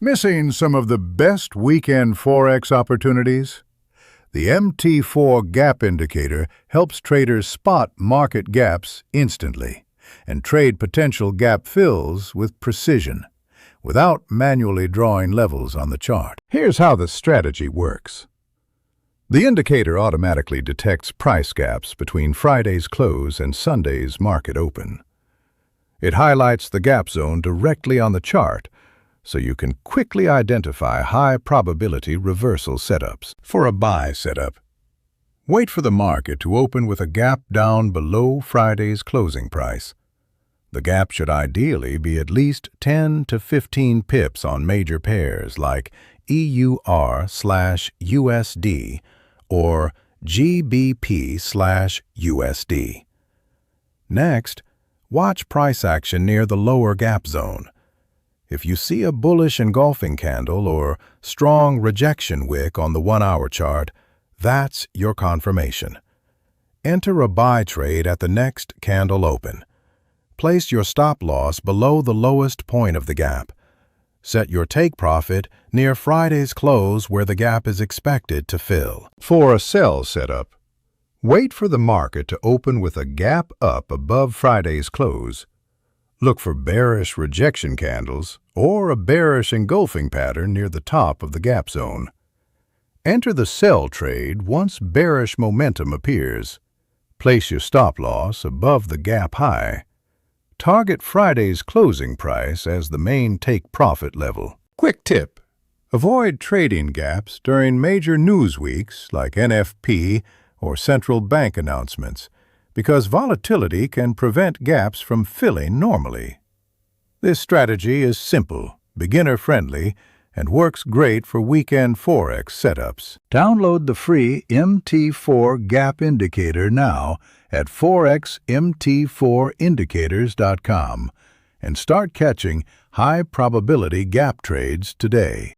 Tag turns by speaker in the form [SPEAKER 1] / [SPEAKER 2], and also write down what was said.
[SPEAKER 1] Missing some of the best weekend Forex opportunities? The MT4 Gap Indicator helps traders spot market gaps instantly and trade potential gap fills with precision, without manually drawing levels on the chart. Here's how the strategy works. The indicator automatically detects price gaps between Friday's close and Sunday's market open. It highlights the gap zone directly on the chart, so you can quickly identify high-probability reversal setups. For a buy setup, wait for the market to open with a gap down below Friday's closing price. The gap should ideally be at least 10 to 15 pips on major pairs like EUR/USD or GBP/USD. Next, watch price action near the lower gap zone. If you see a bullish engulfing candle or strong rejection wick on the 1-hour chart, that's your confirmation. Enter a buy trade at the next candle open. Place your stop loss below the lowest point of the gap. Set your take profit near Friday's close where the gap is expected to fill. For a sell setup, wait for the market to open with a gap up above Friday's close. Look for bearish rejection candles or a bearish engulfing pattern near the top of the gap zone. Enter the sell trade once bearish momentum appears. Place your stop loss above the gap high. Target Friday's closing price as the main take profit level. Quick tip: avoid trading gaps during major news weeks like NFP or central bank announcements, because volatility can prevent gaps from filling normally. This strategy is simple, beginner-friendly, and works great for weekend Forex setups. Download the free MT4 Gap Indicator now at forexmt4indicators.com and start catching high-probability gap trades today.